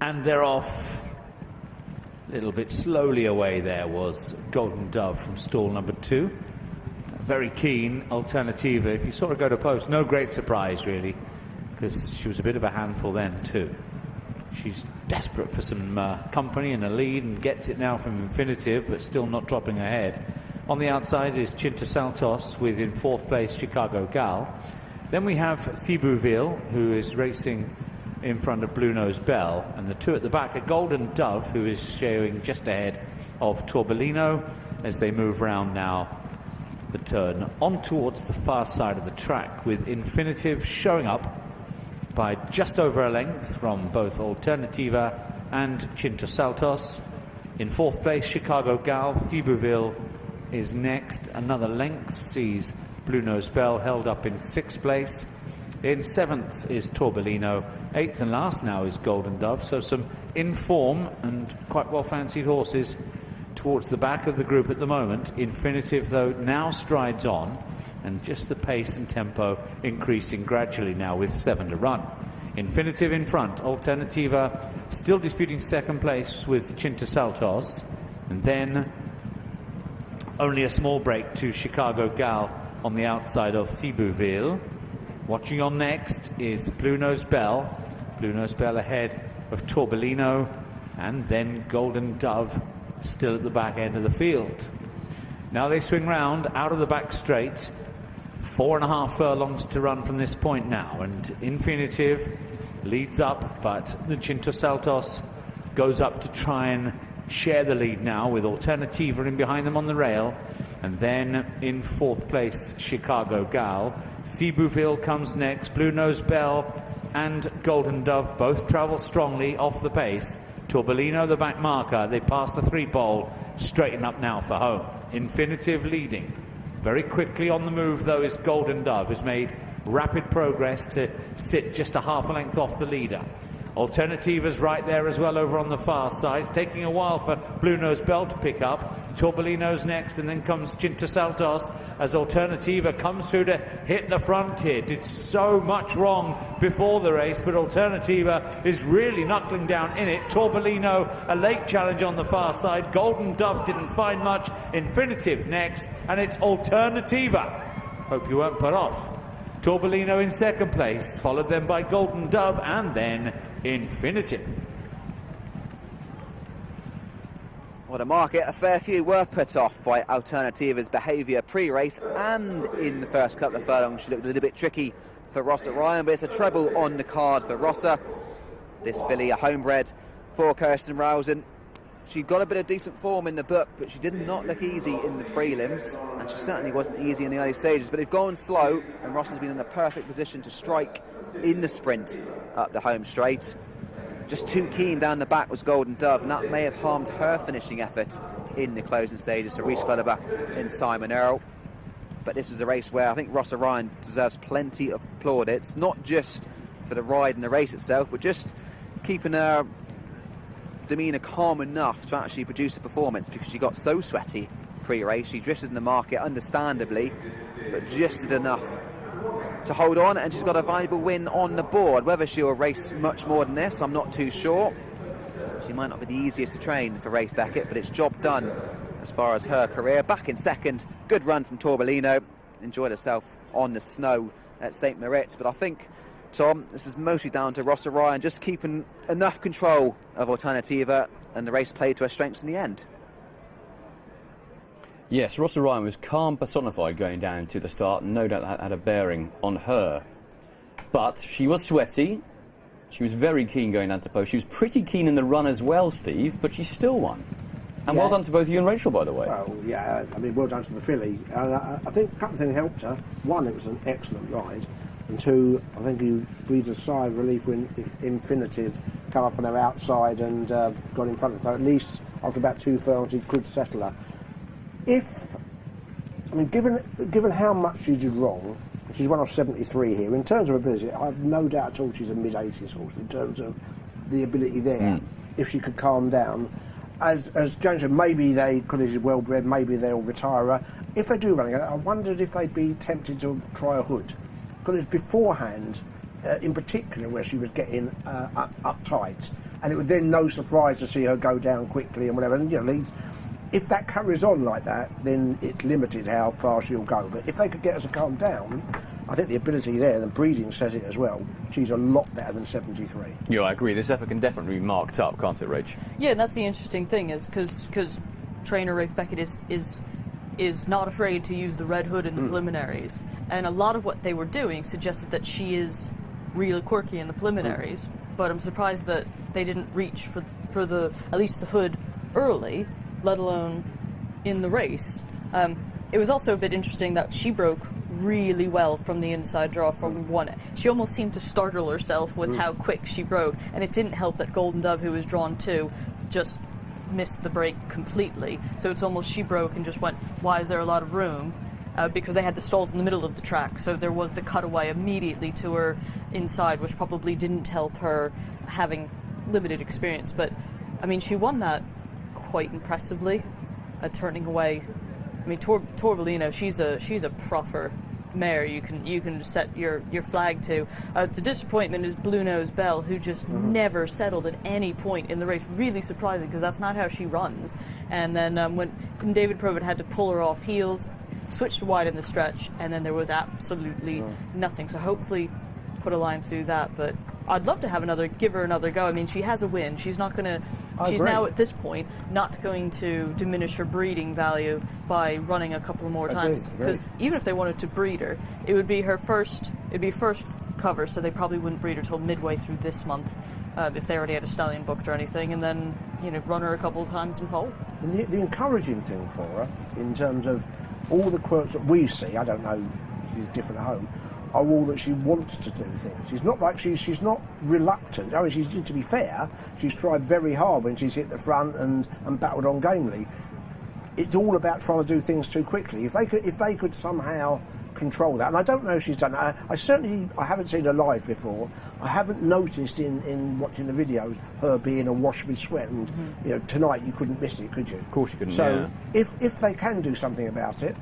And they're off. A little bit slowly away there was Golden Dove from stall number 2. Very keen Alternativa. If you saw her go to post, no great surprise really, because she was a bit of a handful then too. She's desperate for some company and a lead, and gets it now from Infinitive, but still not dropping ahead. On the outside is Chinta Saltos with, in 4th place, Chicago Gal. Then we have Thibouville, who is racing in front of Blue Nose Bell, and the 2 at the back are Golden Dove, who is showing just ahead of Torbellino as they move round now the turn on towards the far side of the track, with Infinitive showing up by just over a length from both Alternativa and Chinta Saltos. In 4th place, Chicago Gal. Thibouville is next. Another length sees Blue Nose Bell held up in 6th place. In 7th is Torbellino. 8th and last now is Golden Dove. So some in form and quite well fancied horses towards the back of the group at the moment. Infinitive, though, now strides on, and just the pace and tempo increasing gradually now with 7 to run. Infinitive in front. Alternativa still disputing 2nd place with Chinta Saltos, and then only a small break to Chicago Gal on the outside of Thibouville. Watching on next is Blue Nose Bell. Blue Nose Bell ahead of Torbellino, and then Golden Dove still at the back end of the field. Now they swing round out of the back straight. 4.5 furlongs to run from this point now, and Infinitive leads up, but the Chinta Saltos goes up to try and share the lead now with Alternativa in behind them on the rail. And then in 4th place, Chicago Gal. Thibouville comes next. Blue Nose Bell and Golden Dove both travel strongly off the pace. Torbellino, the back marker. They pass the 3-pole, straighten up now for home. Infinitive leading. Very quickly on the move, though, is Golden Dove, has made rapid progress to sit just a half a length off the leader. Alternativa's right there as well over on the far side. It's taking a while for Blue Nose Bell to pick up. Torbellino's next, and then comes Chinta Saltos as Alternativa comes through to hit the front here. Did so much wrong before the race, but Alternativa is really knuckling down in it. Torbellino, a late challenge on the far side. Golden Dove didn't find much. Infinitive next, and it's Alternativa. Hope you weren't put off. Torbellino in 2nd place, followed then by Golden Dove, and then Infinitive. What a market. A fair few were put off by Alternativa's behaviour pre-race, and in the first couple of furlongs she looked a little bit tricky for Rossa Ryan, but it's a treble on the card for Rossa. This filly, a homebred for Kirsten Rowson. She got a bit of decent form in the book, but she did not look easy in the prelims, and she certainly wasn't easy in the early stages. But they've gone slow, and Ross has been in the perfect position to strike in the sprint up the home straight. Just too keen down the back was Golden Dove, and that may have harmed her finishing effort in the closing stages. So Reece Clutterbuck and Simon Earl. But this was a race where I think Rossa Ryan deserves plenty of plaudits, not just for the ride and the race itself, but just keeping her demeanour calm enough to actually produce a performance, because she got so sweaty pre-race. She drifted in the market understandably, but just did enough to hold on, and she's got a valuable win on the board. Whether she'll race much more than this, I'm not too sure. She might not be the easiest to train for Race Beckett, but it's job done as far as her career. Back in 2nd, good run from Torbellino, enjoyed herself on the snow at St Moritz. But I think, Tom, this is mostly down to Rossa Ryan just keeping enough control of Alternativa, and the race played to her strengths in the end. Yes, Rossa Ryan was calm personified going down to the start, and no doubt that had a bearing on her. But she was sweaty. She was very keen going down to post. She was pretty keen in the run as well, Steve, but she still won. And well done to both you and Rachel, by the way. Well, yeah, I mean, well done to the filly. I think a couple of things helped her. One, it was an excellent ride. And two, I think you breathed a sigh of relief when Infinitive come up on her outside and got in front of her. At least after about 2 furlongs, he could settle her. Given how much she did wrong, she's one of 73 here. In terms of ability, I have no doubt at all she's a mid-80s horse in terms of the ability there. If she could calm down. As James said, maybe they, because she's well bred, maybe they'll retire her. If they do run again, I wondered if they'd be tempted to try a Hood. Because it's beforehand, in particular, where she was getting uptight, and it would then no surprise to see her go down quickly and whatever. And if that carries on like that, then it's limited how far she'll go. But if they could get her to calm down, I think the ability there, the breeding says it as well, she's a lot better than 73. Yeah, I agree. This effort can definitely be marked up, can't it, Rach? Yeah, and that's the interesting thing, is because trainer Rafe Beckett is not afraid to use the red hood in the preliminaries, and a lot of what they were doing suggested that she is really quirky in the preliminaries. But I'm surprised that they didn't reach for the at least the hood early, let alone in the race. It was also a bit interesting that she broke really well from the inside draw from one. She almost seemed to startle herself with how quick she broke, and it didn't help that Golden Dove, who was drawn 2, just missed the break completely. So it's almost she broke and just went, why is there a lot of room? Because they had the stalls in the middle of the track, so there was the cutaway immediately to her inside, which probably didn't help her having limited experience. But I mean, she won that quite impressively, turning away. I mean, Torbolino, she's a proper mare you can set your flag to. The disappointment is Blue Nose Belle, who just never settled at any point in the race. Really surprising, because that's not how she runs. And then when David Provitt had to pull her off heels, switched wide in the stretch, and then there was absolutely nothing. So hopefully put a line through that. But I'd love to give her another go. I mean, she has a win. She's not going to. She's now at this point not going to diminish her breeding value by running a couple more times. Because even if they wanted to breed her, it would be her first. It'd be first cover, so they probably wouldn't breed her till midway through this month, if they already had a stallion booked or anything, and then run her a couple of times and foal. And the encouraging thing for her, in terms of all the quirks that we see, I don't know if she's different at home, are all that she wants to do things. She's not like she's not reluctant. I mean, to be fair, she's tried very hard when she's hit the front and battled on gamely. It's all about trying to do things too quickly. If they could somehow control that, and I don't know if she's done that. I haven't seen her live before. I haven't noticed in watching the videos her being awash with sweat, and tonight you couldn't miss it, could you? Of course you couldn't. So if they can do something about it,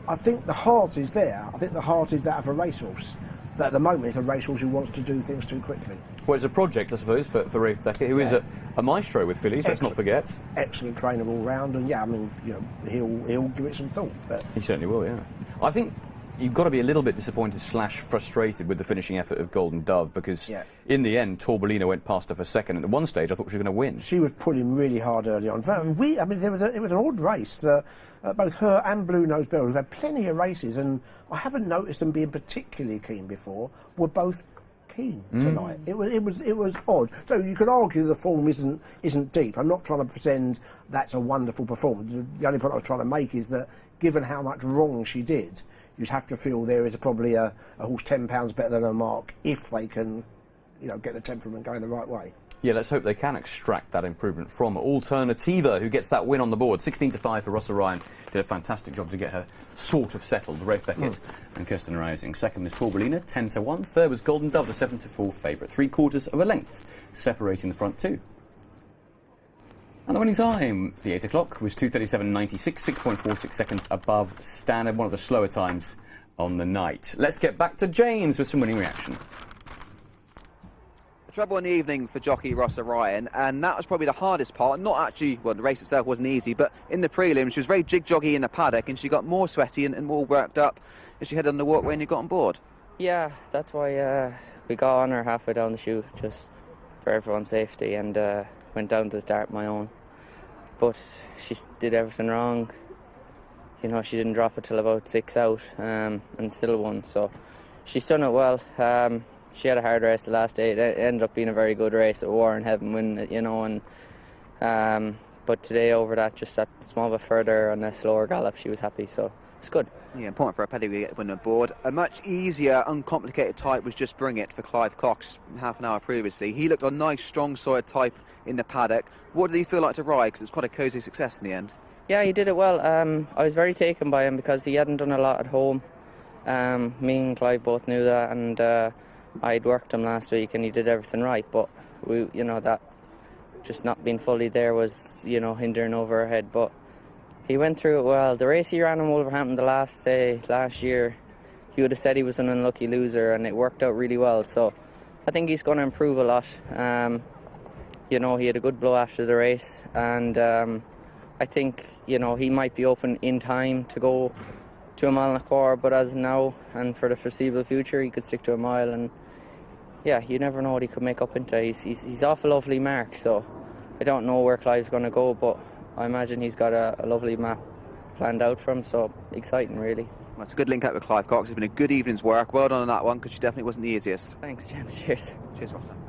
I think the heart is there. I think the heart is that of a racehorse. But at the moment, it's a racehorse who wants to do things too quickly. Well, it's a project, I suppose, for Rafe Beckett, who is a maestro with fillies. Let's not forget. Excellent trainer all round, and I mean, he'll give it some thought. But he certainly will. Yeah, I think you've got to be a little bit disappointed / frustrated with the finishing effort of Golden Dove, because in the end, Torbolino went past her for second. And at one stage, I thought she was going to win. She was pulling really hard early on. It was an odd race. Both her and Blue Nose Belle, who've had plenty of races, and I haven't noticed them being particularly keen before, were both keen tonight. It was odd. So you could argue the form isn't deep. I'm not trying to pretend that's a wonderful performance. The only point I was trying to make is that, given how much wrong she did, you'd have to feel there is probably a horse 10 pounds better than her mark if they can, get the temperament going the right way. Yeah, let's hope they can extract that improvement from Alternativa, who gets that win on the board. 16-5 for Rossa Ryan. Did a fantastic job to get her sort of settled. Rafe Beckett and Kirsten Rising. Second was Torbolina, 10-1. Third was Golden Dove, the 7-4 favourite. 3/4 of a length, separating the front two. And the winning time, the 8 o'clock, was 2:37.96, 6.46 seconds above standard. One of the slower times on the night. Let's get back to James with some winning reaction. Trouble in the evening for jockey Rossa Ryan, and that was probably the hardest part. Not actually, well, the race itself wasn't easy, but in the prelims she was very jig-joggy in the paddock, and she got more sweaty and more worked up as she headed on the walkway and you got on board. Yeah, that's why we got on her halfway down the chute, just for everyone's safety, and went down to start my own. But she did everything wrong. She didn't drop it till about 6 out, and still won, so she's done it well. She had a hard race the last day. It ended up being a very good race at War in Heaven, win it, and but today over that, just that small bit further on a slower gallop, she was happy, so it's good. Yeah, important for a pedigree to get the win on board. A much easier, uncomplicated type was Just Bring It for Clive Cox half an hour previously. He looked a nice, strong, solid type in the paddock. What did he feel like to ride? Because it's quite a cosy success in the end. Yeah, he did it well. I was very taken by him because he hadn't done a lot at home. Me and Clive both knew that, and I'd worked him last week and he did everything right, but that just not being fully there was hindering over our head, but he went through it well. The race he ran in Wolverhampton the last day last year, he would have said he was an unlucky loser, and it worked out really well, so I think he's going to improve a lot. you know, he had a good blow after the race, and I think, you know, he might be open in time to go to 1.25 miles, but as now and for the foreseeable future, he could stick to 1 mile, and yeah, you never know what he could make up into. He's off a lovely mark, so I don't know where Clive's going to go, but I imagine he's got a lovely map planned out for him, so exciting, really. Well, it's a good link up with Clive Cox. It's been a good evening's work. Well done on that one, because she definitely wasn't the easiest. Thanks, James. Cheers. Cheers, Rossa.